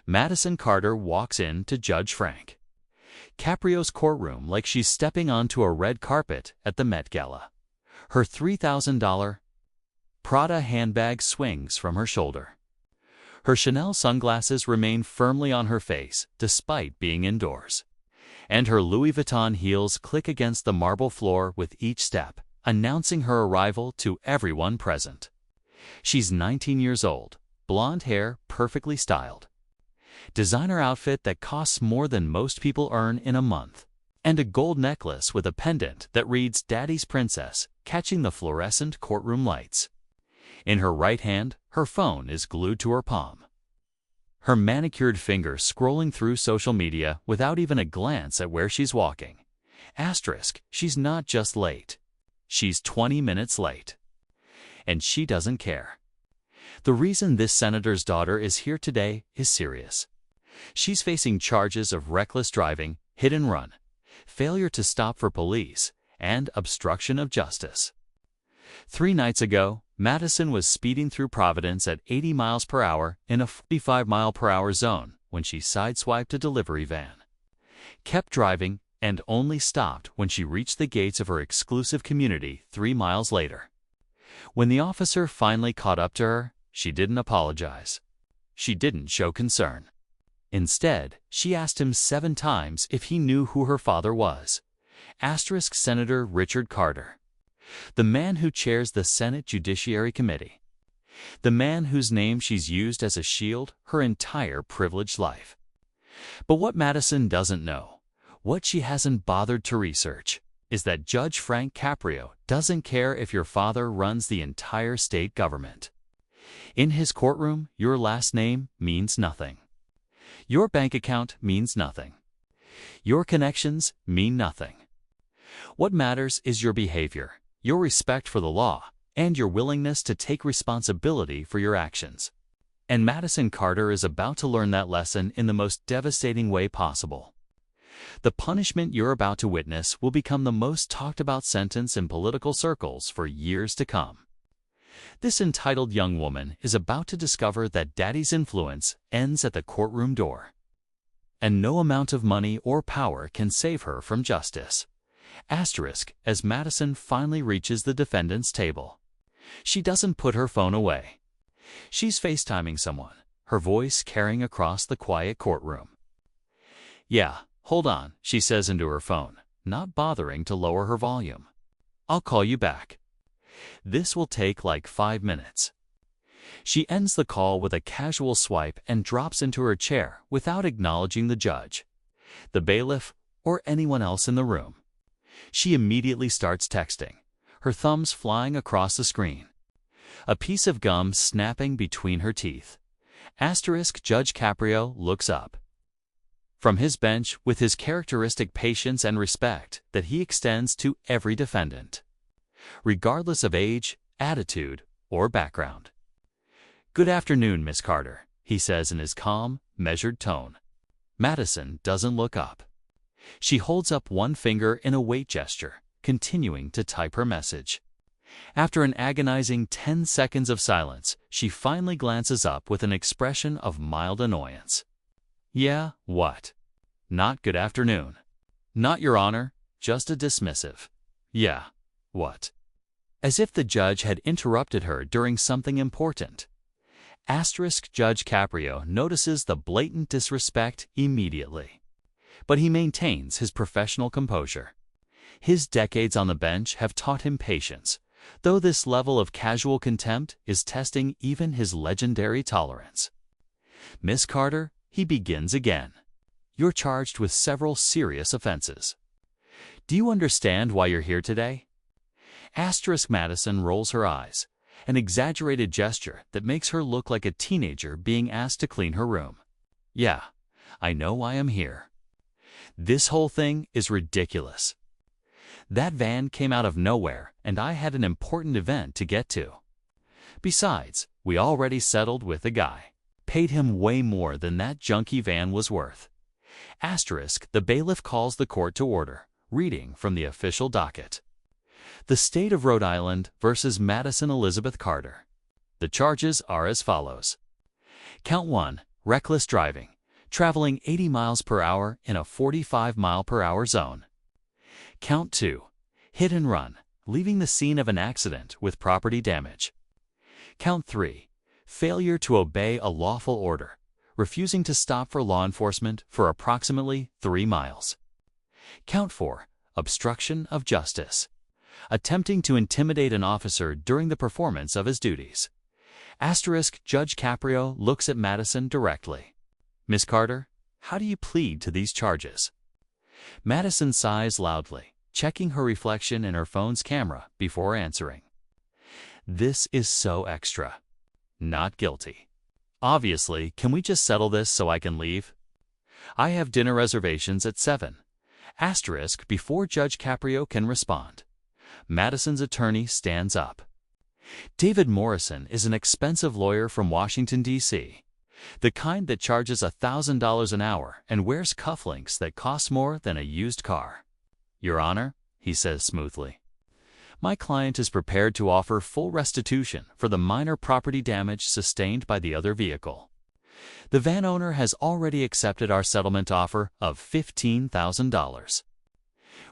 Madison Carter walks in to Judge Frank Caprio's courtroom like she's stepping onto a red carpet at the Met Gala. Her $3,000 Prada handbag swings from her shoulder. Her Chanel sunglasses remain firmly on her face despite being indoors. And her Louis Vuitton heels click against the marble floor with each step, announcing her arrival to everyone present. She's 19 years old, blonde hair perfectly styled, designer outfit that costs more than most people earn in a month, and a gold necklace with a pendant that reads "Daddy's Princess," catching the fluorescent courtroom lights. In her right hand, her phone is glued to her palm. Her manicured fingers scrolling through social media without even a glance at where she's walking. Asterisk, she's not just late. She's 20 minutes late. And she doesn't care. The reason this senator's daughter is here today is serious. She's facing charges of reckless driving, hit and run, failure to stop for police, and obstruction of justice. 3 nights ago, Madison was speeding through Providence at 80 miles per hour in a 45-mile-per-hour zone when she sideswiped a delivery van, kept driving, and only stopped when she reached the gates of her exclusive community 3 miles later. When the officer finally caught up to her, she didn't apologize. She didn't show concern. Instead, she asked him 7 times if he knew who her father was. Asterisk Senator Richard Carter. The man who chairs the Senate Judiciary Committee. The man whose name she's used as a shield her entire privileged life. But what Madison doesn't know, what she hasn't bothered to research, is that Judge Frank Caprio doesn't care if your father runs the entire state government. In his courtroom, your last name means nothing. Your bank account means nothing. Your connections mean nothing. What matters is your behavior, your respect for the law, and your willingness to take responsibility for your actions. And Madison Carter is about to learn that lesson in the most devastating way possible. The punishment you're about to witness will become the most talked about sentence in political circles for years to come. This entitled young woman is about to discover that daddy's influence ends at the courtroom door. And no amount of money or power can save her from justice. Asterisk, as Madison finally reaches the defendant's table. She doesn't put her phone away. She's FaceTiming someone, her voice carrying across the quiet courtroom. "Yeah, hold on," she says into her phone, not bothering to lower her volume. "I'll call you back. This will take like 5 minutes." She ends the call with a casual swipe and drops into her chair without acknowledging the judge, the bailiff, or anyone else in the room. She immediately starts texting, her thumbs flying across the screen, a piece of gum snapping between her teeth. Asterisk Judge Caprio looks up from his bench with his characteristic patience and respect that he extends to every defendant, regardless of age, attitude, or background. "Good afternoon, Miss Carter," he says in his calm, measured tone. Madison doesn't look up. She holds up one finger in a wait gesture, continuing to type her message. After an agonizing 10 seconds of silence, she finally glances up with an expression of mild annoyance. "Yeah, what? Not good afternoon. Not Your Honor, just a dismissive. Yeah, what?" As if the judge had interrupted her during something important. Asterisk Judge Caprio notices the blatant disrespect immediately. But he maintains his professional composure. His decades on the bench have taught him patience, though this level of casual contempt is testing even his legendary tolerance. "Miss Carter," he begins again, "you're charged with several serious offenses. Do you understand why you're here today?" Asterisk Madison rolls her eyes, an exaggerated gesture that makes her look like a teenager being asked to clean her room. "Yeah, I know why I'm here. This whole thing is ridiculous. That van came out of nowhere, and I had an important event to get to. Besides, we already settled with the guy. Paid him way more than that junky van was worth." Asterisk, the bailiff calls the court to order, reading from the official docket. The State of Rhode Island versus Madison Elizabeth Carter. The charges are as follows. Count 1, reckless driving, traveling 80 miles per hour in a 45-mile-per-hour zone. Count 2. Hit and run, leaving the scene of an accident with property damage. Count 3. Failure to obey a lawful order, refusing to stop for law enforcement for approximately 3 miles. Count 4. Obstruction of justice, attempting to intimidate an officer during the performance of his duties. Asterisk Judge Caprio looks at Madison directly. Miss Carter, how do you plead to these charges? Madison sighs loudly, checking her reflection in her phone's camera before answering. This is so extra. Not guilty. Obviously, can we just settle this so I can leave? I have dinner reservations at 7. Asterisk before Judge Caprio can respond. Madison's attorney stands up. David Morrison is an expensive lawyer from Washington, D.C., the kind that charges $1,000 an hour and wears cufflinks that cost more than a used car. Your Honor, he says smoothly, my client is prepared to offer full restitution for the minor property damage sustained by the other vehicle. The van owner has already accepted our settlement offer of $15,000.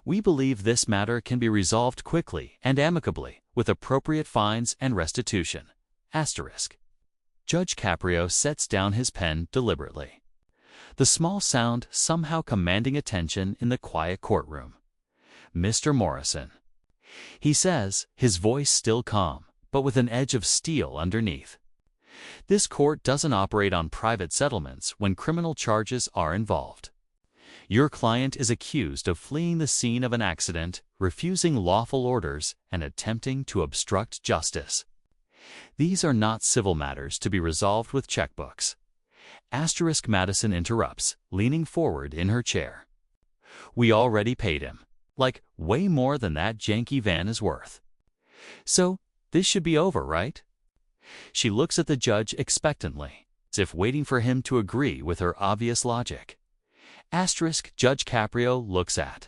We believe this matter can be resolved quickly and amicably with appropriate fines and restitution. Asterisk. Judge Caprio sets down his pen deliberately, the small sound somehow commanding attention in the quiet courtroom. Mr. Morrison, he says, his voice still calm, but with an edge of steel underneath. This court doesn't operate on private settlements when criminal charges are involved. Your client is accused of fleeing the scene of an accident, refusing lawful orders, and attempting to obstruct justice. These are not civil matters to be resolved with checkbooks. Asterisk Madison interrupts, leaning forward in her chair. We already paid him, like way more than that janky van is worth. So, this should be over, right? She looks at the judge expectantly, as if waiting for him to agree with her obvious logic. Asterisk Judge Caprio looks at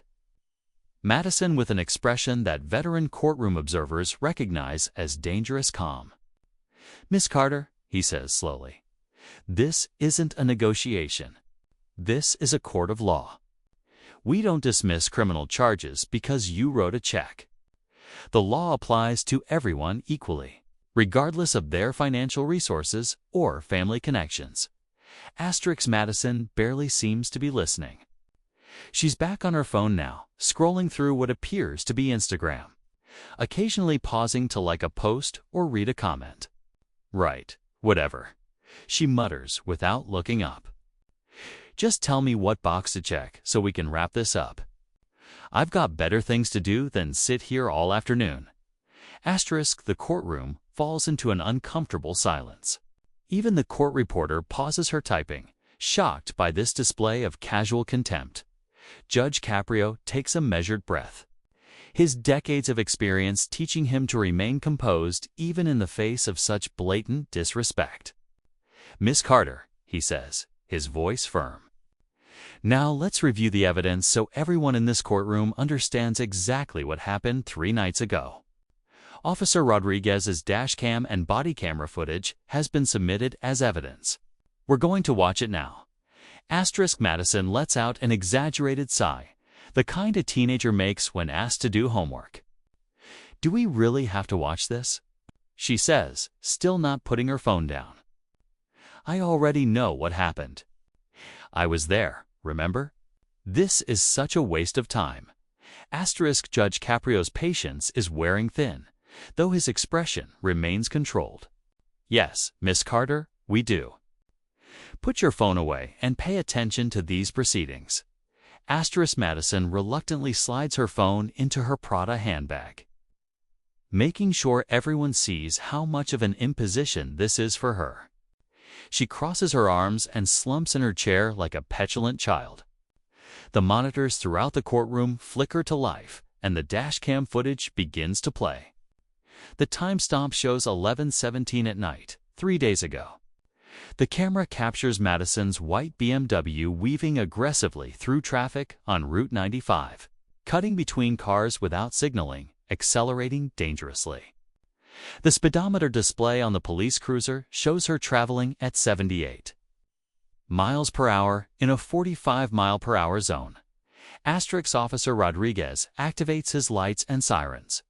Madison with an expression that veteran courtroom observers recognize as dangerous calm. Miss Carter, he says slowly, this isn't a negotiation. This is a court of law. We don't dismiss criminal charges because you wrote a check. The law applies to everyone equally, regardless of their financial resources or family connections. Asterisk Madison barely seems to be listening. She's back on her phone now, scrolling through what appears to be Instagram, occasionally pausing to like a post or read a comment. Right, whatever, she mutters without looking up. Just tell me what box to check so we can wrap this up. I've got better things to do than sit here all afternoon. Asterisk the courtroom falls into an uncomfortable silence. Even the court reporter pauses her typing, shocked by this display of casual contempt. Judge Caprio takes a measured breath, his decades of experience teaching him to remain composed even in the face of such blatant disrespect. Miss Carter, he says, his voice firm. Now let's review the evidence so everyone in this courtroom understands exactly what happened 3 nights ago. Officer Rodriguez's dashcam and body camera footage has been submitted as evidence. We're going to watch it now. Asterisk Madison lets out an exaggerated sigh, the kind a teenager makes when asked to do homework. Do we really have to watch this? She says, still not putting her phone down. I already know what happened. I was there, remember? This is such a waste of time. Asterisk Judge Caprio's patience is wearing thin, though his expression remains controlled. Yes, Miss Carter, we do. Put your phone away and pay attention to these proceedings. Asterisk Madison reluctantly slides her phone into her Prada handbag, making sure everyone sees how much of an imposition this is for her. She crosses her arms and slumps in her chair like a petulant child. The monitors throughout the courtroom flicker to life, and the dashcam footage begins to play. The timestamp shows 11:17 at night, 3 days ago. The camera captures Madison's white BMW weaving aggressively through traffic on Route 95, cutting between cars without signaling, accelerating dangerously. The speedometer display on the police cruiser shows her traveling at 78. miles per hour in a 45-mile-per-hour zone. Officer Rodriguez activates his lights and sirens,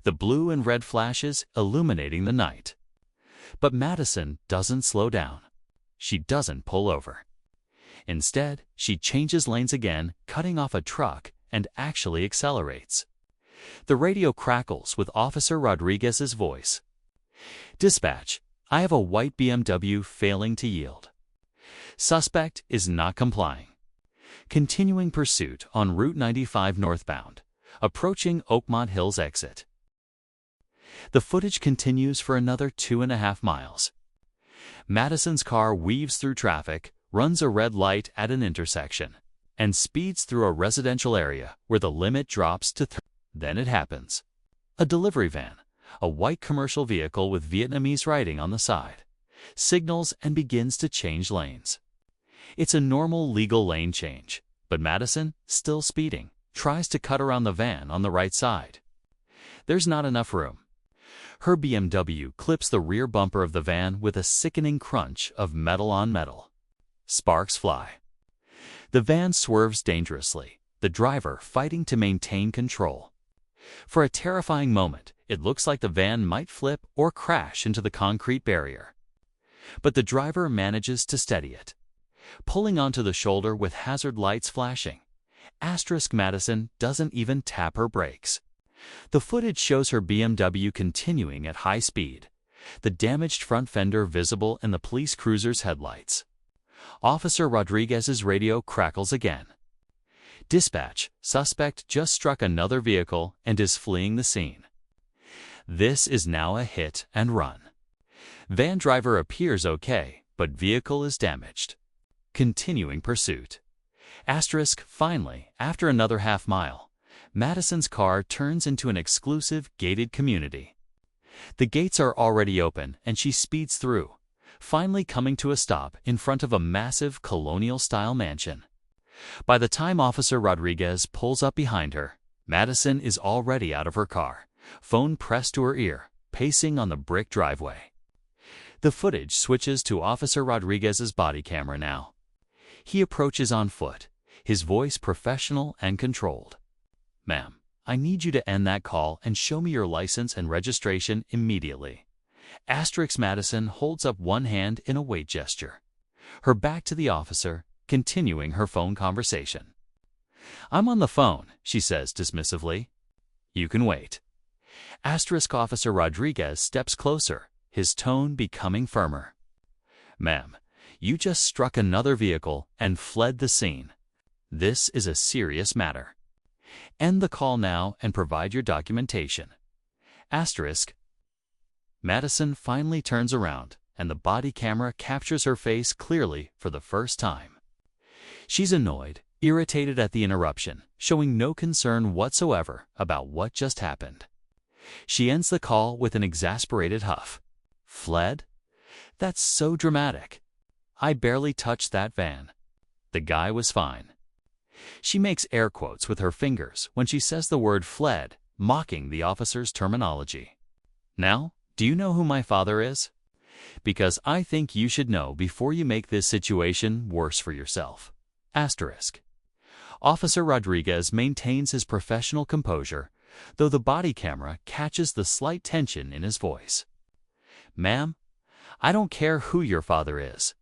the blue and red flashes illuminating the night. But Madison doesn't slow down. She doesn't pull over. Instead, she changes lanes again, cutting off a truck, and actually accelerates. The radio crackles with Officer Rodriguez's voice. "Dispatch, I have a white BMW failing to yield. Suspect is not complying. Continuing pursuit on Route 95 northbound, approaching Oakmont Hills exit." The footage continues for another 2.5 miles. Madison's car weaves through traffic, runs a red light at an intersection, and speeds through a residential area where the limit drops to 30. Then it happens. A delivery van, a white commercial vehicle with Vietnamese writing on the side, signals and begins to change lanes. It's a normal legal lane change, but Madison, still speeding, tries to cut around the van on the right side. There's not enough room. Her BMW clips the rear bumper of the van with a sickening crunch of metal on metal. Sparks fly. The van swerves dangerously, the driver fighting to maintain control. For a terrifying moment, it looks like the van might flip or crash into the concrete barrier. But the driver manages to steady it, pulling onto the shoulder with hazard lights flashing. Madison doesn't even tap her brakes. The footage shows her BMW continuing at high speed, the damaged front fender visible in the police cruiser's headlights. Officer Rodriguez's radio crackles again. "Dispatch, suspect just struck another vehicle and is fleeing the scene." This is now a hit and run. Van driver appears okay, but vehicle is damaged. Continuing pursuit. Finally, after another half mile, Madison's car turns into an exclusive gated community. The gates are already open and she speeds through, finally coming to a stop in front of a massive colonial-style mansion. By the time Officer Rodriguez pulls up behind her, Madison is already out of her car, phone pressed to her ear, pacing on the brick driveway. The footage switches to Officer Rodriguez's body camera now. He approaches on foot, his voice professional and controlled. "Ma'am, I need you to end that call and show me your license and registration immediately." Madison holds up one hand in a wait gesture, her back to the officer, continuing her phone conversation. "I'm on the phone," she says dismissively. "You can wait." Officer Rodriguez steps closer, his tone becoming firmer. "Ma'am, you just struck another vehicle and fled the scene. This is a serious matter. End the call now and provide your documentation." Madison finally turns around, and the body camera captures her face clearly for the first time. She's annoyed, irritated at the interruption, showing no concern whatsoever about what just happened. She ends the call with an exasperated huff. "Fled? That's so dramatic. I barely touched that van. The guy was fine." She makes air quotes with her fingers when she says the word fled, mocking the officer's terminology. "Now, do you know who my father is? Because I think you should know before you make this situation worse for yourself." Officer Rodriguez maintains his professional composure, though the body camera catches the slight tension in his voice. "Ma'am, I don't care who your father is.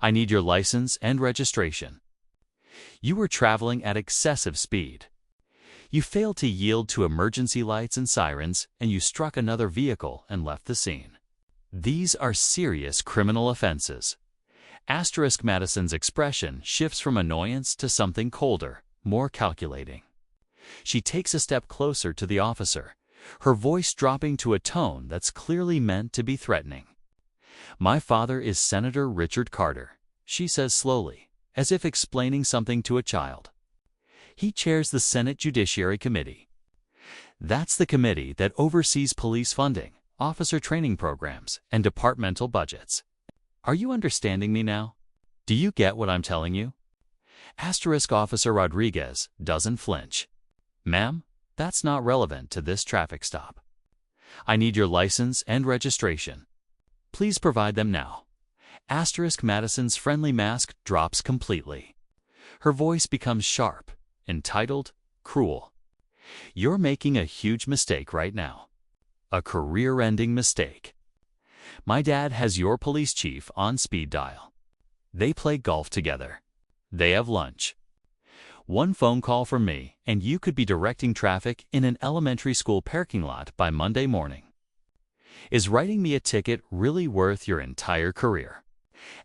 I need your license and registration. You were traveling at excessive speed. You failed to yield to emergency lights and sirens, and you struck another vehicle and left the scene. These are serious criminal offenses." Madison's expression shifts from annoyance to something colder, more calculating. She takes a step closer to the officer, her voice dropping to a tone that's clearly meant to be threatening. "My father is Senator Richard Carter," she says slowly, as if explaining something to a child. "He chairs the Senate Judiciary Committee. That's the committee that oversees police funding, officer training programs, and departmental budgets. Are you understanding me now? Do you get what I'm telling you?" Officer Rodriguez doesn't flinch. "Ma'am, that's not relevant to this traffic stop. I need your license and registration. Please provide them now." Asterisk Madison's friendly mask drops completely. Her voice becomes sharp, entitled, cruel. You're making a huge mistake right now. A career-ending mistake. My dad has your police chief on speed dial. They play golf together. They have lunch. One phone call from me, and you could be directing traffic in an elementary school parking lot by Monday morning. Is writing me a ticket really worth your entire career?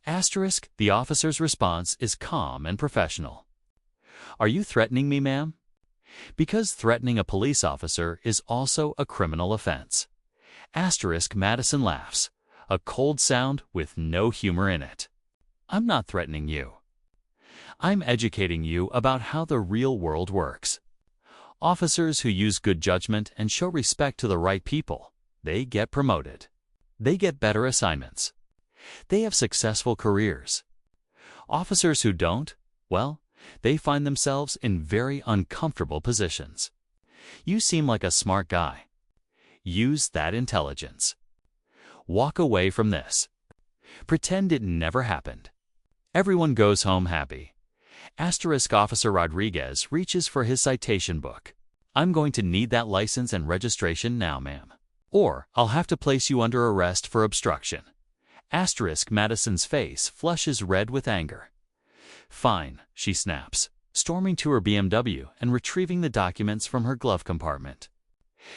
Asterisk, the officer's response is calm and professional. Are you threatening me, ma'am? Because threatening a police officer is also a criminal offense. Asterisk Madison laughs, a cold sound with no humor in it. I'm not threatening you. I'm educating you about how the real world works. Officers who use good judgment and show respect to the right people, they get promoted. They get better assignments. They have successful careers. Officers who don't, well, they find themselves in very uncomfortable positions. You seem like a smart guy. Use that intelligence. Walk away from this. Pretend it never happened. Everyone goes home happy. Asterisk Officer Rodriguez reaches for his citation book. I'm going to need that license and registration now, ma'am. Or I'll have to place you under arrest for obstruction. Asterisk Madison's face flushes red with anger. Fine, she snaps, storming to her BMW and retrieving the documents from her glove compartment.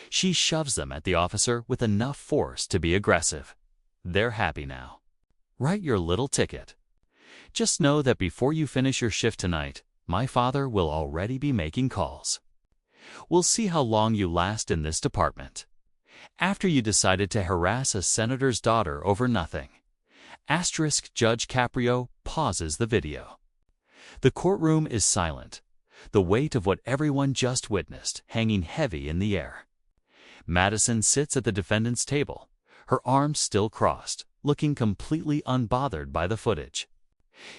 She shoves them at the officer with enough force to be aggressive. They're happy now. Write your little ticket. Just know that before you finish your shift tonight, my father will already be making calls. We'll see how long you last in this department. After you decided to harass a senator's daughter over nothing. Asterisk Judge Caprio pauses the video. The courtroom is silent, the weight of what everyone just witnessed hanging heavy in the air. Madison sits at the defendant's table, her arms still crossed, looking completely unbothered by the footage.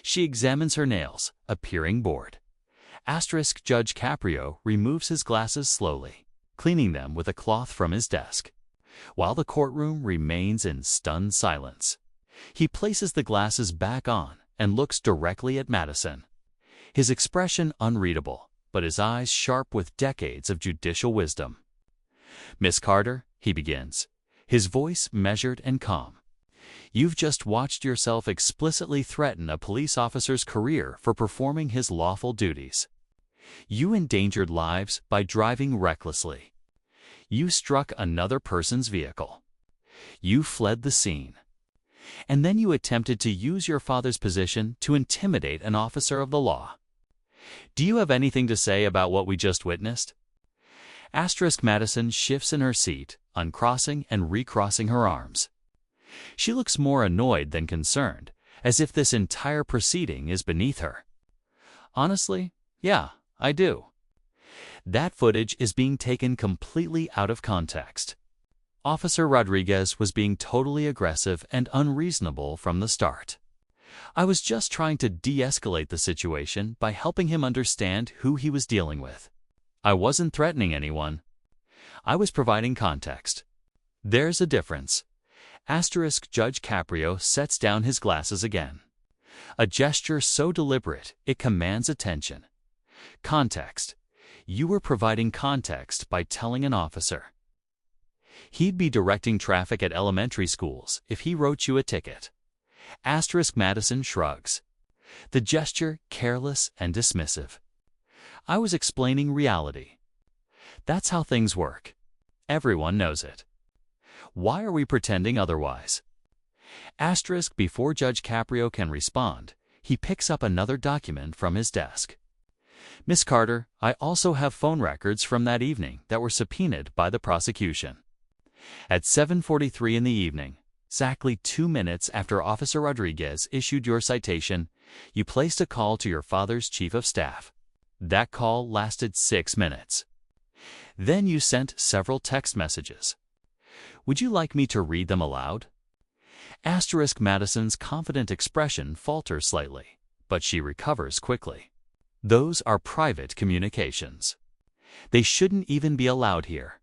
She examines her nails, appearing bored. Asterisk Judge Caprio removes his glasses slowly, cleaning them with a cloth from his desk. While the courtroom remains in stunned silence, he places the glasses back on and looks directly at Madison. His expression unreadable, but his eyes sharp with decades of judicial wisdom. Miss Carter, he begins, his voice measured and calm. You've just watched yourself explicitly threaten a police officer's career for performing his lawful duties. You endangered lives by driving recklessly. You struck another person's vehicle. You fled the scene. And then you attempted to use your father's position to intimidate an officer of the law. Do you have anything to say about what we just witnessed? Asterisk Madison shifts in her seat, uncrossing and recrossing her arms. She looks more annoyed than concerned, as if this entire proceeding is beneath her. Honestly, yeah, I do. That footage is being taken completely out of context. Officer Rodriguez was being totally aggressive and unreasonable from the start. I was just trying to de-escalate the situation by helping him understand who he was dealing with. I wasn't threatening anyone. I was providing context. There's a difference. Asterisk Judge Caprio sets down his glasses again. A gesture so deliberate it commands attention. Context. You were providing context by telling an officer. He'd be directing traffic at elementary schools if he wrote you a ticket. Asterisk Madison shrugs. The gesture careless and dismissive. I was explaining reality. That's how things work. Everyone knows it. Why are we pretending otherwise? Asterisk before Judge Caprio can respond, he picks up another document from his desk. Miss Carter, I also have phone records from that evening that were subpoenaed by the prosecution. At 7:43 in the evening, exactly 2 minutes after Officer Rodriguez issued your citation, you placed a call to your father's chief of staff. That call lasted 6 minutes. Then you sent several text messages. Would you like me to read them aloud? Asterisk Madison's confident expression falters slightly, but she recovers quickly. Those are private communications. They shouldn't even be allowed here.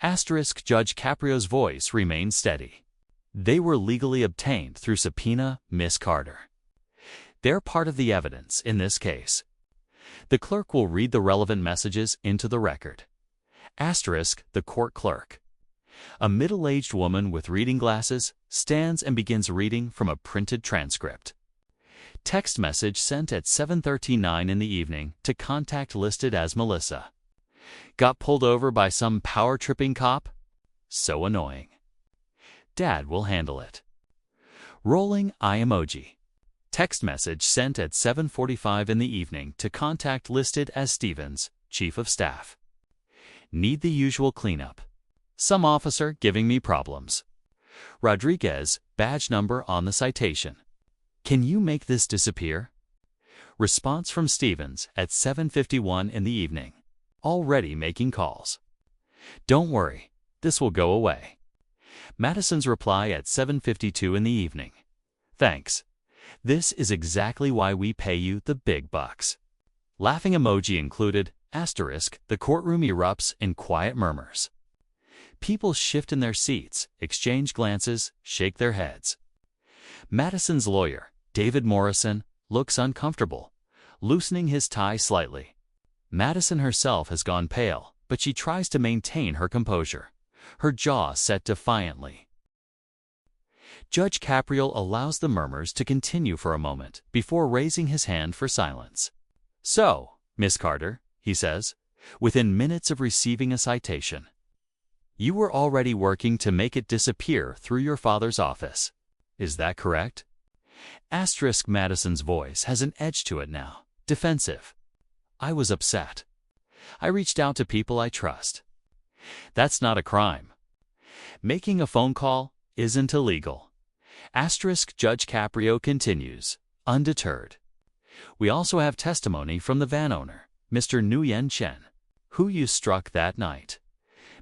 Asterisk Judge Caprio's voice remains steady. They were legally obtained through subpoena, Miss Carter. They're part of the evidence in this case. The clerk will read the relevant messages into the record. Asterisk, the court clerk. A middle-aged woman with reading glasses stands and begins reading from a printed transcript. Text message sent at 7:39 in the evening to contact listed as Melissa. Got pulled over by some power-tripping cop? So annoying. Dad will handle it. Rolling eye emoji. Text message sent at 7:45 in the evening to contact listed as Stevens, Chief of Staff. Need the usual cleanup. Some officer giving me problems. Rodriguez, badge number on the citation. Can you make this disappear? Response from Stevens at 7:51 in the evening. Already making calls. Don't worry, this will go away. Madison's reply at 7:52 in the evening. Thanks. This is exactly why we pay you the big bucks. Laughing emoji included. Asterisk, the courtroom erupts in quiet murmurs. People shift in their seats, exchange glances, shake their heads. Madison's lawyer, David Morrison, looks uncomfortable, loosening his tie slightly. Madison herself has gone pale, but she tries to maintain her composure, her jaw set defiantly. Judge Caprio allows the murmurs to continue for a moment before raising his hand for silence. So, Miss Carter, he says, within minutes of receiving a citation, you were already working to make it disappear through your father's office. Is that correct? Asterisk, Madison's voice has an edge to it now, defensive. I was upset. I reached out to people I trust. That's not a crime. Making a phone call isn't illegal. Asterisk, Judge Caprio continues, undeterred. We also have testimony from the van owner, Mr. Nguyen Chen, who you struck that night.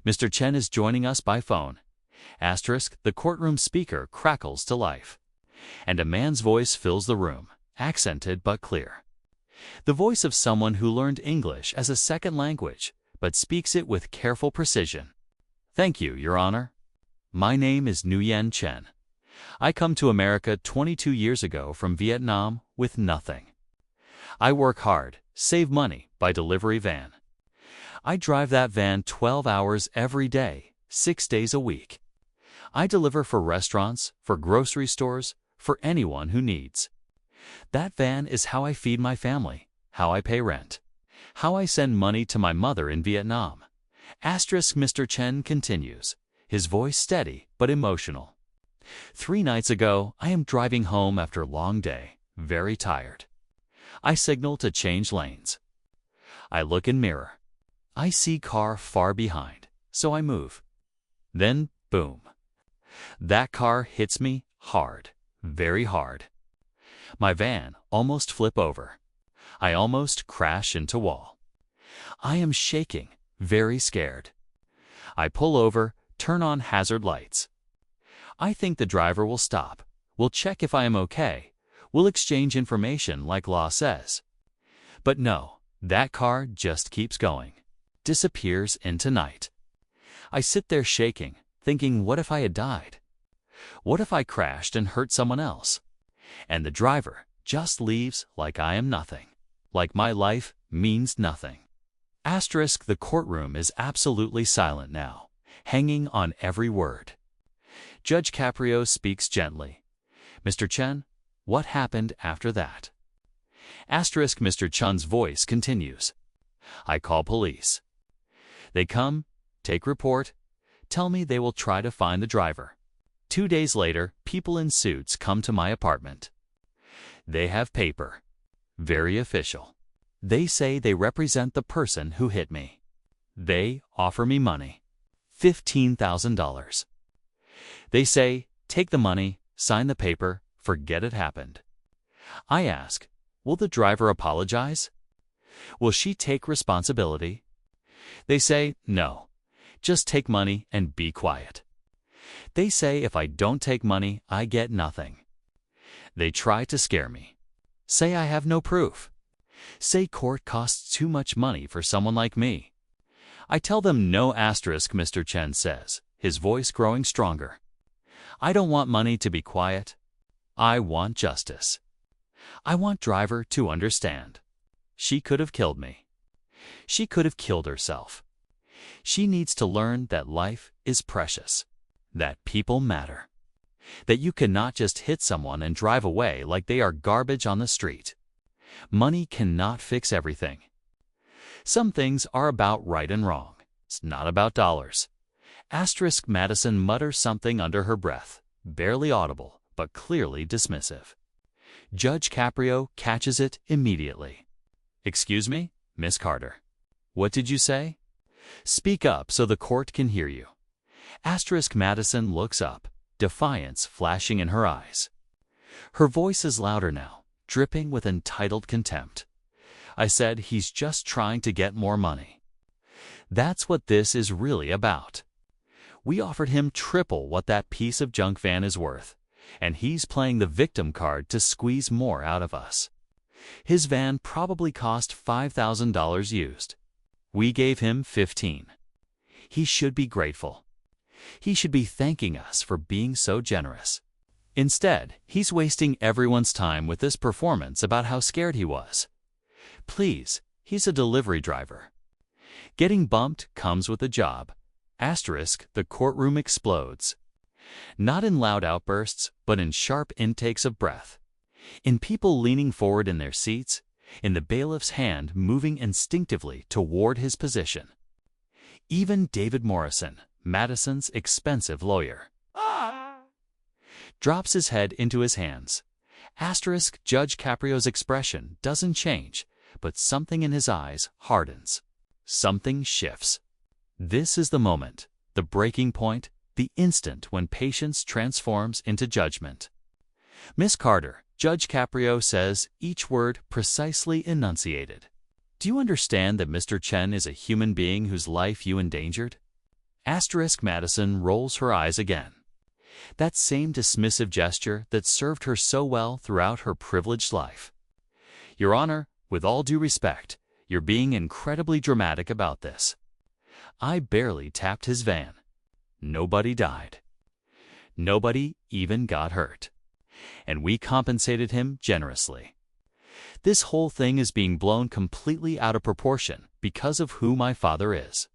Mr. Chen is joining us by phone. Asterisk, the courtroom speaker crackles to life, and a man's voice fills the room, accented but clear. The voice of someone who learned English as a second language, but speaks it with careful precision. Thank you, Your Honor. My name is Nguyen Chen. I come to America 22 years ago from Vietnam with nothing. I work hard, save money by delivery van. I drive that van 12 hours every day, 6 days a week. I deliver for restaurants, for grocery stores, for anyone who needs. That van is how I feed my family, how I pay rent, how I send money to my mother in Vietnam. Asterisk, Mr. Chen continues, his voice steady but emotional. 3 nights ago, I am driving home after a long day, very tired. I signal to change lanes. I look in mirror. I see car far behind, so I move. Then, boom. That car hits me hard, very hard. My van almost flip over. I almost crash into wall. I am shaking, very scared. I pull over, turn on hazard lights. I think the driver will stop, will check if I am okay, will exchange information like law says. But no, that car just keeps going, disappears into night. I sit there shaking, thinking, what if I had died? What if I crashed and hurt someone else? And the driver just leaves like I am nothing, like my life means nothing. Asterisk, the courtroom is absolutely silent now, hanging on every word. Judge Caprio speaks gently. Mr. Chen, what happened after that? Asterisk, Mr. Chen's voice continues. I call police. They come, take report, tell me they will try to find the driver. 2 days later, people in suits come to my apartment. They have paper. Very official. They say they represent the person who hit me. They offer me money. $15,000. They say, take the money, sign the paper, forget it happened. I ask, will the driver apologize? Will she take responsibility? They say, no, just take money and be quiet. They say if I don't take money, I get nothing. They try to scare me. Say I have no proof. Say court costs too much money for someone like me. I tell them no. Asterisk, Mr. Chen says, his voice growing stronger. I don't want money to be quiet. I want justice. I want Driver to understand. She could have killed me. She could have killed herself. She needs to learn that life is precious, that people matter, that you cannot just hit someone and drive away like they are garbage on the street. Money cannot fix everything. Some things are about right and wrong. It's not about dollars. Asterisk Madison mutters something under her breath, barely audible, but clearly dismissive. Judge Caprio catches it immediately. Excuse me, Miss Carter. What did you say? Speak up so the court can hear you. Asterisk Madison looks up, defiance flashing in her eyes. Her voice is louder now, dripping with entitled contempt. I said he's just trying to get more money. That's what this is really about. We offered him triple what that piece of junk van is worth, and he's playing the victim card to squeeze more out of us. His van probably cost $5,000 used. We gave him $15,000. He should be grateful. He should be thanking us for being so generous. Instead, he's wasting everyone's time with this performance about how scared he was. Please, he's a delivery driver. Getting bumped comes with the job. Asterisk, the courtroom explodes. Not in loud outbursts, but in sharp intakes of breath. In people leaning forward in their seats, in the bailiff's hand moving instinctively toward his position. Even David Morrison, Madison's expensive lawyer, drops his head into his hands. Asterisk, Judge Caprio's expression doesn't change, but something in his eyes hardens. Something shifts. This is the moment, the breaking point, the instant when patience transforms into judgment. Miss Carter, Judge Caprio says, each word precisely enunciated. Do you understand that Mr. Chen is a human being whose life you endangered? Asterisk Madison rolls her eyes again. That same dismissive gesture that served her so well throughout her privileged life. Your Honor, with all due respect, you're being incredibly dramatic about this. I barely tapped his van. Nobody died. Nobody even got hurt. And we compensated him generously. This whole thing is being blown completely out of proportion because of who my father is.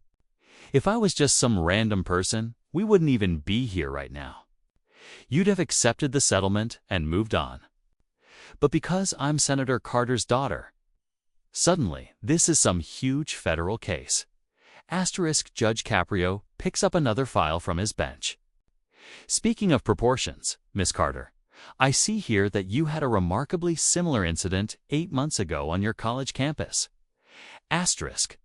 If I was just some random person, we wouldn't even be here right now. You'd have accepted the settlement and moved on. But because I'm Senator Carter's daughter, suddenly this is some huge federal case. Asterisk, Judge Caprio picks up another file from his bench. Speaking of proportions, Miss Carter, I see here that you had a remarkably similar incident 8 months ago on your college campus. Asterisk.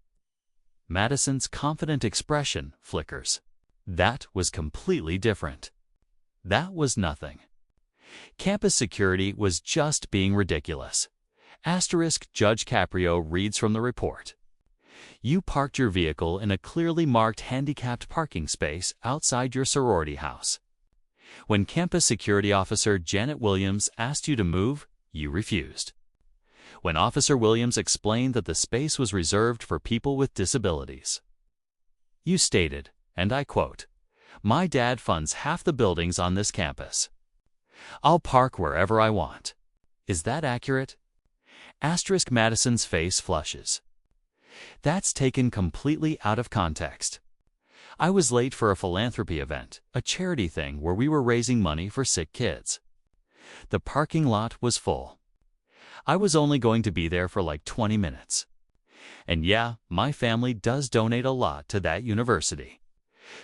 Madison's confident expression flickers. That was completely different. That was nothing. Campus security was just being ridiculous. Asterisk, Judge Caprio reads from the report. You parked your vehicle in a clearly marked handicapped parking space outside your sorority house. When campus security officer Janet Williams asked you to move, you refused. When Officer Williams explained that the space was reserved for people with disabilities, you stated, and I quote, "My dad funds half the buildings on this campus. I'll park wherever I want." Is that accurate? Asterisk Madison's face flushes. That's taken completely out of context. I was late for a philanthropy event, a charity thing where we were raising money for sick kids. The parking lot was full. I was only going to be there for like 20 minutes. And yeah, my family does donate a lot to that university.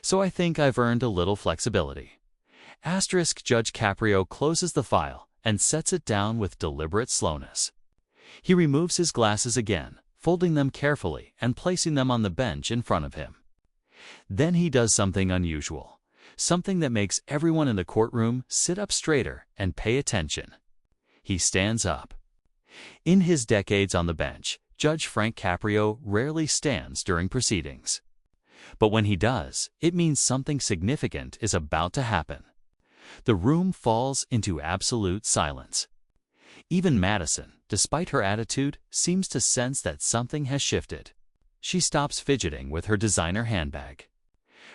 So I think I've earned a little flexibility. Asterisk, Judge Caprio closes the file and sets it down with deliberate slowness. He removes his glasses again, folding them carefully and placing them on the bench in front of him. Then he does something unusual, something that makes everyone in the courtroom sit up straighter and pay attention. He stands up. In his decades on the bench, Judge Frank Caprio rarely stands during proceedings. But when he does, it means something significant is about to happen. The room falls into absolute silence. Even Madison, despite her attitude, seems to sense that something has shifted. She stops fidgeting with her designer handbag.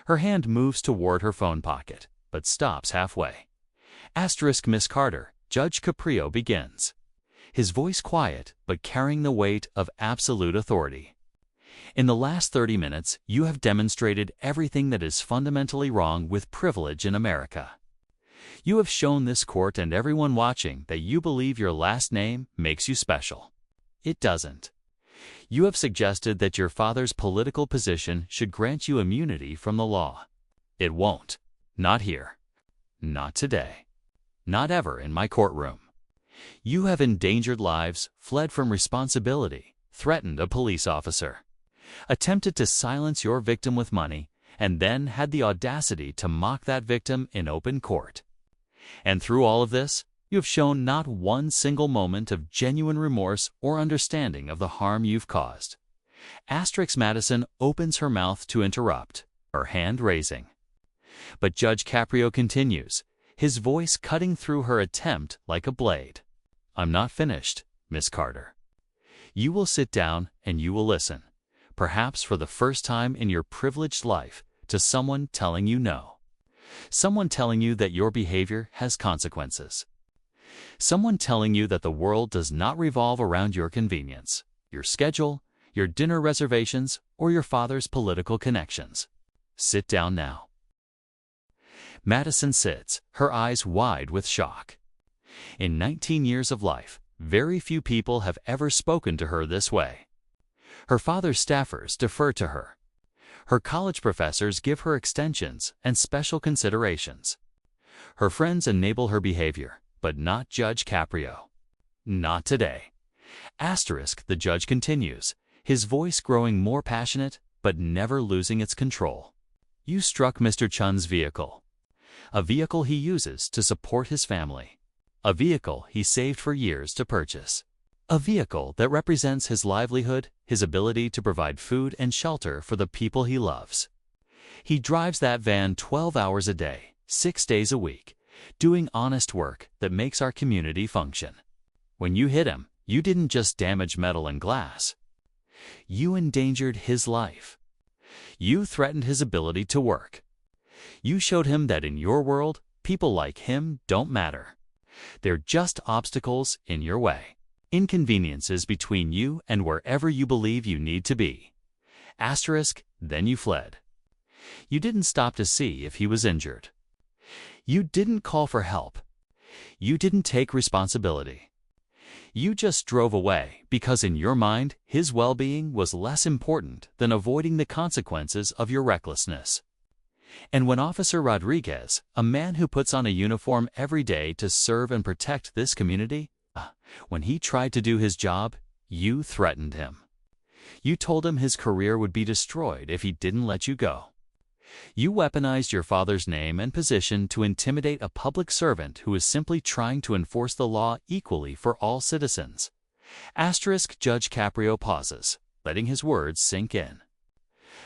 Her hand moves toward her phone pocket, but stops halfway. Asterisk Miss Carter, Judge Caprio begins, his voice quiet but carrying the weight of absolute authority. In the last 30 minutes, you have demonstrated everything that is fundamentally wrong with privilege in America. You have shown this court and everyone watching that you believe your last name makes you special. It doesn't. You have suggested that your father's political position should grant you immunity from the law. It won't. Not here. Not today. Not ever in my courtroom. You have endangered lives, fled from responsibility, threatened a police officer, attempted to silence your victim with money, and then had the audacity to mock that victim in open court. And through all of this, you have shown not one single moment of genuine remorse or understanding of the harm you've caused. Asterisk Madison opens her mouth to interrupt, her hand raising. But Judge Caprio continues, his voice cutting through her attempt like a blade. I'm not finished, Miss Carter. You will sit down and you will listen, perhaps for the first time in your privileged life, to someone telling you no. Someone telling you that your behavior has consequences. Someone telling you that the world does not revolve around your convenience, your schedule, your dinner reservations, or your father's political connections. Sit down now. Madison sits, her eyes wide with shock. In 19 years of life, very few people have ever spoken to her this way. Her father's staffers defer to her. Her college professors give her extensions and special considerations. Her friends enable her behavior, but not Judge Caprio. Not today. Asterisk, the judge continues, his voice growing more passionate, but never losing its control. You struck Mr. Chun's vehicle. A vehicle he uses to support his family. A vehicle he saved for years to purchase. A vehicle that represents his livelihood, his ability to provide food and shelter for the people he loves. He drives that van 12 hours a day, 6 days a week, doing honest work that makes our community function. When you hit him, you didn't just damage metal and glass. You endangered his life. You threatened his ability to work. You showed him that in your world, people like him don't matter. They're just obstacles in your way. Inconveniences between you and wherever you believe you need to be. Asterisk, then you fled. You didn't stop to see if he was injured. You didn't call for help. You didn't take responsibility. You just drove away because in your mind, his well-being was less important than avoiding the consequences of your recklessness. And when Officer Rodriguez, a man who puts on a uniform every day to serve and protect this community, when he tried to do his job, you threatened him. You told him his career would be destroyed if he didn't let you go. You weaponized your father's name and position to intimidate a public servant who is simply trying to enforce the law equally for all citizens. Asterisk, Judge Caprio pauses, letting his words sink in.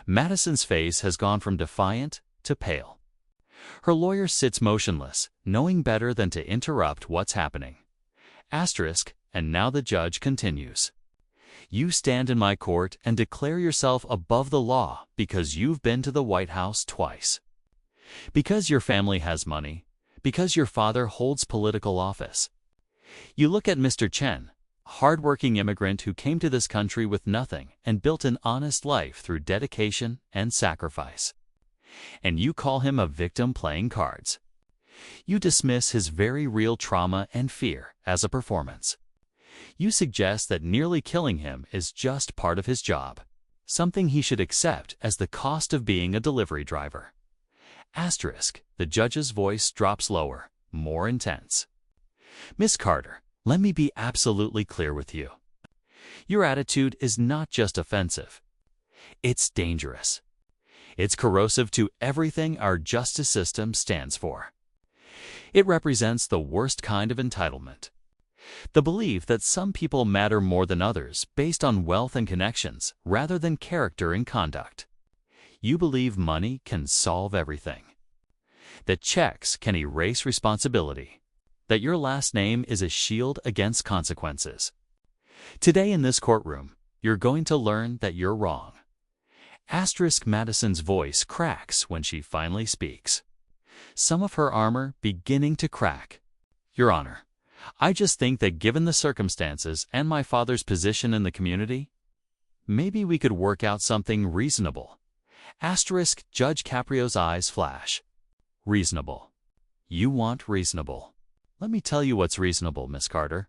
Madison's face has gone from defiant to pale. Her lawyer sits motionless, knowing better than to interrupt what's happening. Asterisk, and now the judge continues. You stand in my court and declare yourself above the law because you've been to the White House twice. Because your family has money. Because your father holds political office. You look at Mr. Chen, a hard-working immigrant who came to this country with nothing and built an honest life through dedication and sacrifice. And you call him a victim playing cards. You dismiss his very real trauma and fear as a performance. You suggest that nearly killing him is just part of his job, something he should accept as the cost of being a delivery driver. Asterisk, the judge's voice drops lower, more intense. Miss Carter, let me be absolutely clear with you. Your attitude is not just offensive. It's dangerous. It's corrosive to everything our justice system stands for. It represents the worst kind of entitlement. The belief that some people matter more than others based on wealth and connections rather than character and conduct. You believe money can solve everything. That checks can erase responsibility. That your last name is a shield against consequences. Today in this courtroom, you're going to learn that you're wrong. Asterisk, Madison's voice cracks when she finally speaks. some of her armor beginning to crack. Your Honor, I just think that given the circumstances and my father's position in the community, maybe we could work out something reasonable. Asterisk Judge Caprio's eyes flash. Reasonable. You want reasonable. Let me tell you what's reasonable, Miss Carter.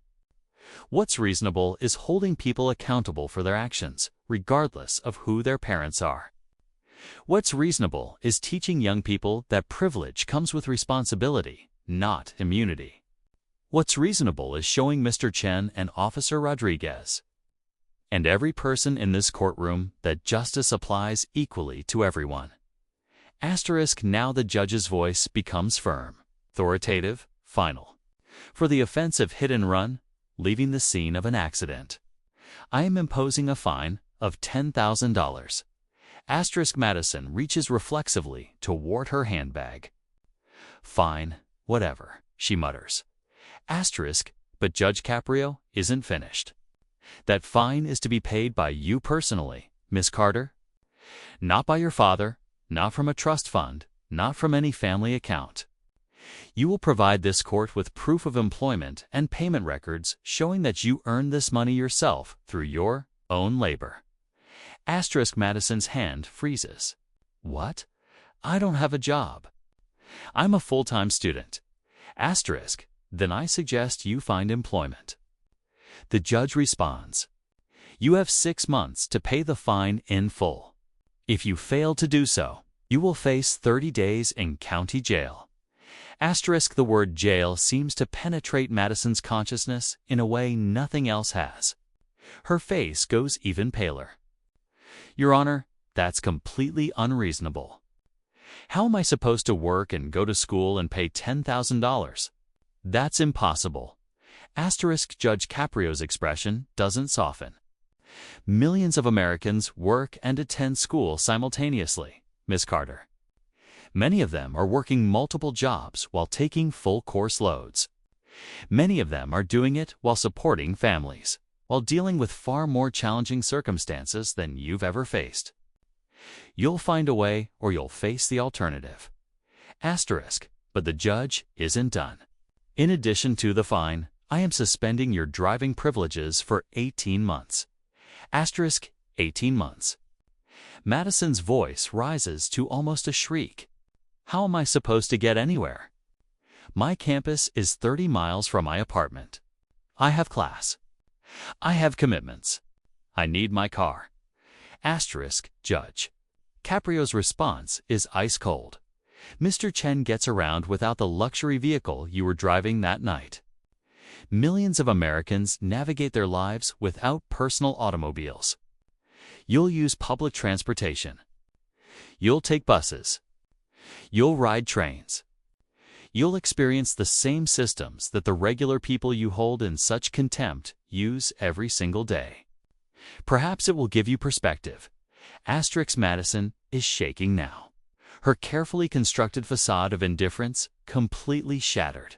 What's reasonable is holding people accountable for their actions, regardless of who their parents are. What's reasonable is teaching young people that privilege comes with responsibility, not immunity. What's reasonable is showing Mr. Chen and Officer Rodriguez and every person in this courtroom that justice applies equally to everyone. Asterisk now the judge's voice becomes firm, authoritative, final. For the offense of hit and run, leaving the scene of an accident, I am imposing a fine of $10,000. Asterisk Madison reaches reflexively toward her handbag. Fine, whatever, she mutters. Asterisk, but Judge Caprio isn't finished. That fine is to be paid by you personally, Miss Carter. Not by your father, not from a trust fund, not from any family account. You will provide this court with proof of employment and payment records showing that you earned this money yourself through your own labor. Asterisk Madison's hand freezes. What? I don't have a job. I'm a full-time student. Asterisk, then I suggest you find employment. The judge responds. You have 6 months to pay the fine in full. If you fail to do so, you will face 30 days in county jail. Asterisk the word jail seems to penetrate Madison's consciousness in a way nothing else has. Her face goes even paler. Your Honor, that's completely unreasonable. How am I supposed to work and go to school and pay $10,000? That's impossible. Asterisk Judge Caprio's expression doesn't soften. Millions of Americans work and attend school simultaneously, Miss Carter. Many of them are working multiple jobs while taking full course loads. Many of them are doing it while supporting families, while dealing with far more challenging circumstances than you've ever faced. You'll find a way or you'll face the alternative. Asterisk, but the judge isn't done. In addition to the fine, I am suspending your driving privileges for 18 months. Asterisk, 18 months. Madison's voice rises to almost a shriek. How am I supposed to get anywhere? My campus is 30 miles from my apartment. I have class. I have commitments. I need my car. Asterisk, Judge. Caprio's response is ice cold. Mr. Chen gets around without the luxury vehicle you were driving that night. Millions of Americans navigate their lives without personal automobiles. You'll use public transportation. You'll take buses. You'll ride trains. You'll experience the same systems that the regular people you hold in such contempt use every single day. Perhaps it will give you perspective. Asterisk Madison is shaking now. Her carefully constructed facade of indifference completely shattered.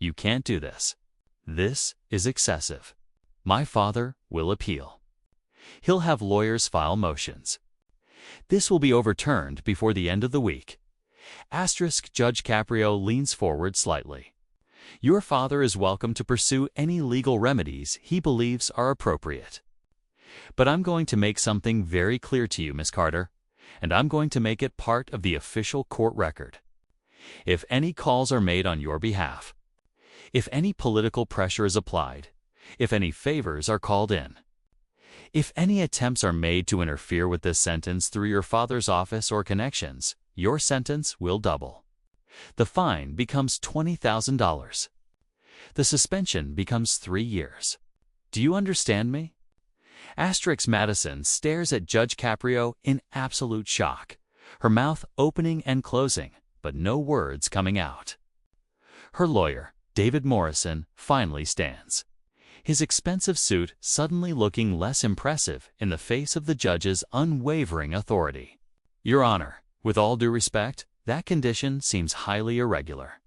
You can't do this. This is excessive. My father will appeal. He'll have lawyers file motions. This will be overturned before the end of the week. Asterisk Judge Caprio leans forward slightly. Your father is welcome to pursue any legal remedies he believes are appropriate. But I'm going to make something very clear to you, Miss Carter, and I'm going to make it part of the official court record. If any calls are made on your behalf, if any political pressure is applied, if any favors are called in, if any attempts are made to interfere with this sentence through your father's office or connections, your sentence will double. The fine becomes $20,000. The suspension becomes 3 years. Do you understand me? Asterisk Madison stares at Judge Caprio in absolute shock, her mouth opening and closing, but no words coming out. Her lawyer, David Morrison, finally stands, his expensive suit suddenly looking less impressive in the face of the judge's unwavering authority. Your Honor, with all due respect, that condition seems highly irregular.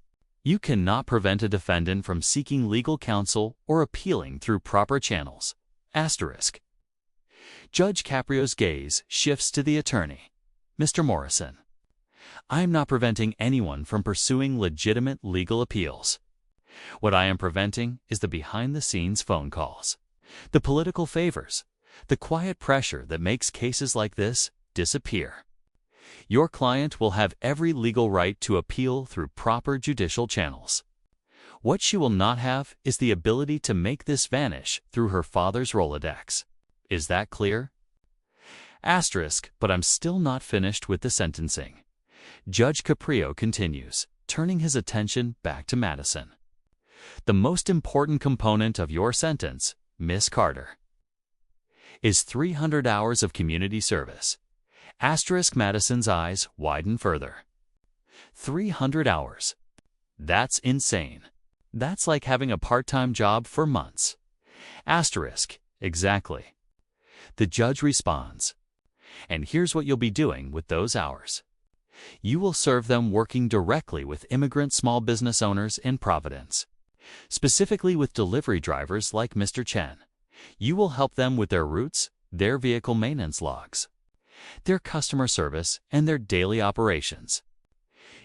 You cannot prevent a defendant from seeking legal counsel or appealing through proper channels. Asterisk. Judge Caprio's gaze shifts to the attorney, Mr. Morrison. I am not preventing anyone from pursuing legitimate legal appeals. What I am preventing is the behind-the-scenes phone calls, the political favors, the quiet pressure that makes cases like this disappear. Your client will have every legal right to appeal through proper judicial channels. What she will not have is the ability to make this vanish through her father's Rolodex. Is that clear? Asterisk, but I'm still not finished with the sentencing. Judge Caprio continues, turning his attention back to Madison. The most important component of your sentence, Miss Carter, is 300 hours of community service. Asterisk, Madison's eyes widen further. 300 hours. That's insane. That's like having a part-time job for months. Asterisk, exactly. The judge responds, and here's what you'll be doing with those hours. You will serve them working directly with immigrant small business owners in Providence, specifically with delivery drivers like Mr. Chen. You will help them with their routes, their vehicle maintenance logs, their customer service, and their daily operations.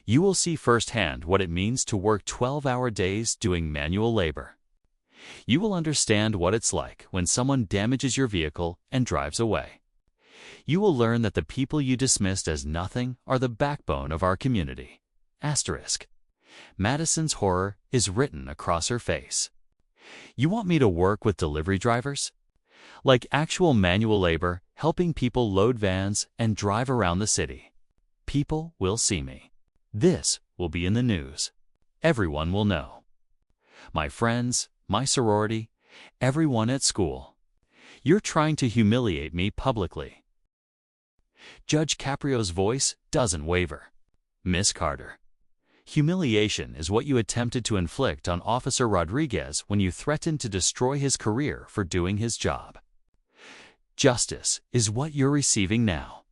You will see firsthand what it means to work 12-hour days doing manual labor. You will understand what it's like when someone damages your vehicle and drives away. You will learn that the people you dismissed as nothing are the backbone of our community. Asterisk. Madison's horror is written across her face. You want me to work with delivery drivers? Like actual manual labor, helping people load vans and drive around the city. People will see me. This will be in the news. Everyone will know. My friends, my sorority, everyone at school. You're trying to humiliate me publicly. Judge Caprio's voice doesn't waver. Miss Carter, humiliation is what you attempted to inflict on Officer Rodriguez when you threatened to destroy his career for doing his job. Justice is what you're receiving now.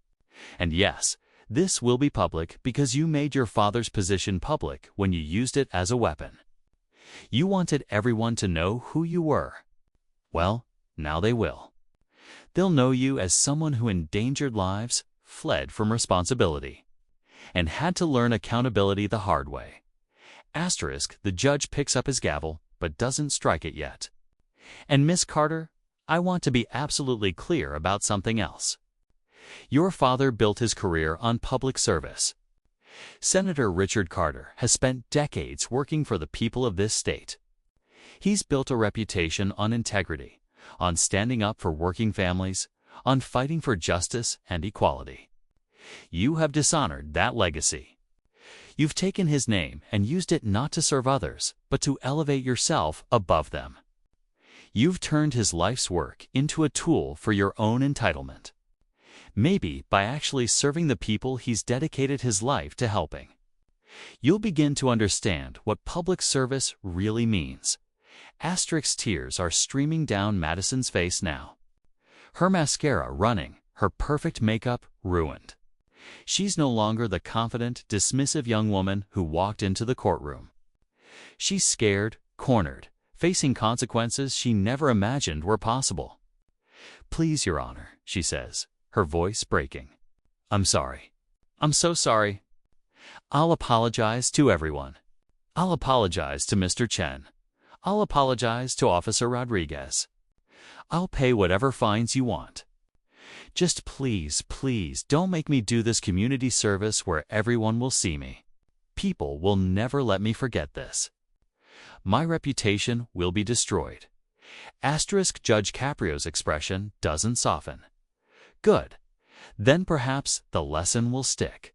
And yes, this will be public because you made your father's position public when you used it as a weapon. You wanted everyone to know who you were. Well, now they will. They'll know you as someone who endangered lives, fled from responsibility, and had to learn accountability the hard way. Asterisk, the judge picks up his gavel, but doesn't strike it yet. And Miss Carter, I want to be absolutely clear about something else. Your father built his career on public service. Senator Richard Carter has spent decades working for the people of this state. He's built a reputation on integrity, on standing up for working families, on fighting for justice and equality. You have dishonored that legacy. You've taken his name and used it not to serve others, but to elevate yourself above them. You've turned his life's work into a tool for your own entitlement. Maybe by actually serving the people he's dedicated his life to helping. You'll begin to understand what public service really means. Asterisk, tears are streaming down Madison's face now. Her mascara running, her perfect makeup ruined. She's no longer the confident, dismissive young woman who walked into the courtroom. She's scared, cornered, facing consequences she never imagined were possible. Please, Your Honor, she says, her voice breaking. I'm sorry. I'm so sorry. I'll apologize to everyone. I'll apologize to Mr. Chen. I'll apologize to Officer Rodriguez. I'll pay whatever fines you want. Just please, please don't make me do this community service where everyone will see me. People will never let me forget this. My reputation will be destroyed. Asterisk, Judge Caprio's expression doesn't soften. Good. Then perhaps the lesson will stick.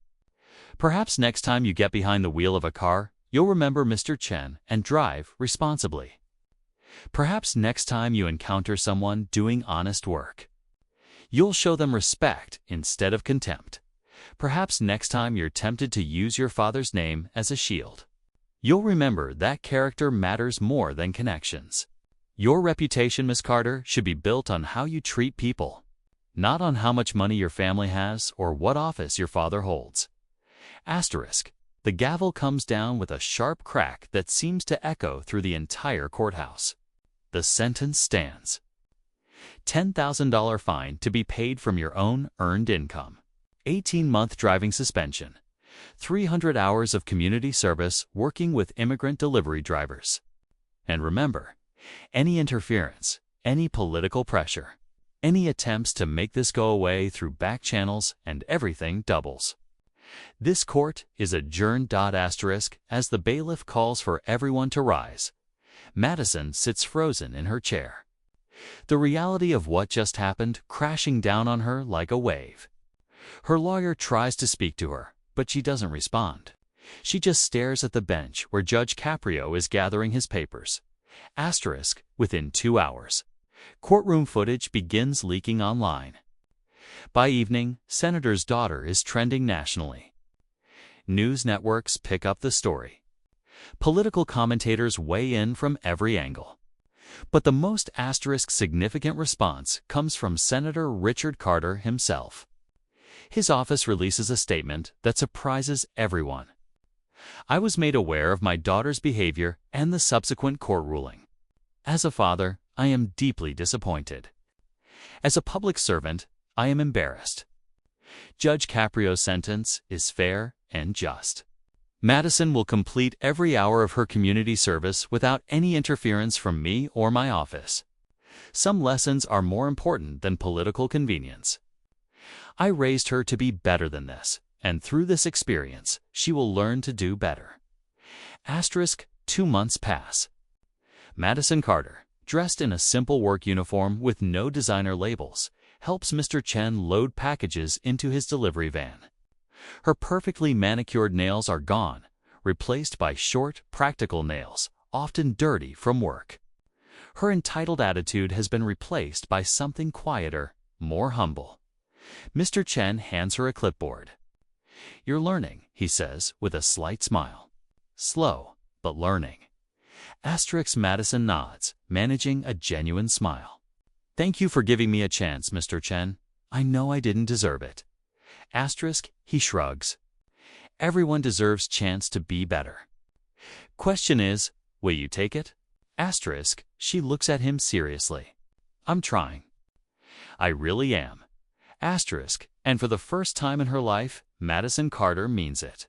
Perhaps next time you get behind the wheel of a car, you'll remember Mr. Chen and drive responsibly. Perhaps next time you encounter someone doing honest work, you'll show them respect instead of contempt. Perhaps next time you're tempted to use your father's name as a shield, you'll remember that character matters more than connections. Your reputation, Miss Carter, should be built on how you treat people, not on how much money your family has or what office your father holds. Asterisk. The gavel comes down with a sharp crack that seems to echo through the entire courthouse. The sentence stands. $10,000 fine to be paid from your own earned income. 18-month driving suspension. 300 hours of community service working with immigrant delivery drivers. And remember, any interference, any political pressure, any attempts to make this go away through back channels and everything doubles. This court is adjourned. As the bailiff calls for everyone to rise, Madison sits frozen in her chair. The reality of what just happened crashing down on her like a wave. Her lawyer tries to speak to her, but she doesn't respond. She just stares at the bench where Judge Caprio is gathering his papers. Within 2 hours. Courtroom footage begins leaking online. By evening, Senator's daughter is trending nationally. News networks pick up the story. Political commentators weigh in from every angle. But the most significant response comes from Senator Richard Carter himself. His office releases a statement that surprises everyone. I was made aware of my daughter's behavior and the subsequent court ruling. As a father, I am deeply disappointed. As a public servant, I am embarrassed. Judge Caprio's sentence is fair and just. Madison will complete every hour of her community service without any interference from me or my office. Some lessons are more important than political convenience. I raised her to be better than this, and through this experience, she will learn to do better. 2 months pass. Madison Carter, dressed in a simple work uniform with no designer labels, helps Mr. Chen load packages into his delivery van. Her perfectly manicured nails are gone, replaced by short, practical nails, often dirty from work. Her entitled attitude has been replaced by something quieter, more humble. Mr. Chen hands her a clipboard. You're learning, he says with a slight smile. Slow, but learning. Madison nods, managing a genuine smile. Thank you for giving me a chance, Mr. Chen. I know I didn't deserve it. He shrugs. Everyone deserves chance to be better. Question is, will you take it? She looks at him seriously. I'm trying. I really am. And for the first time in her life, Madison Carter means it.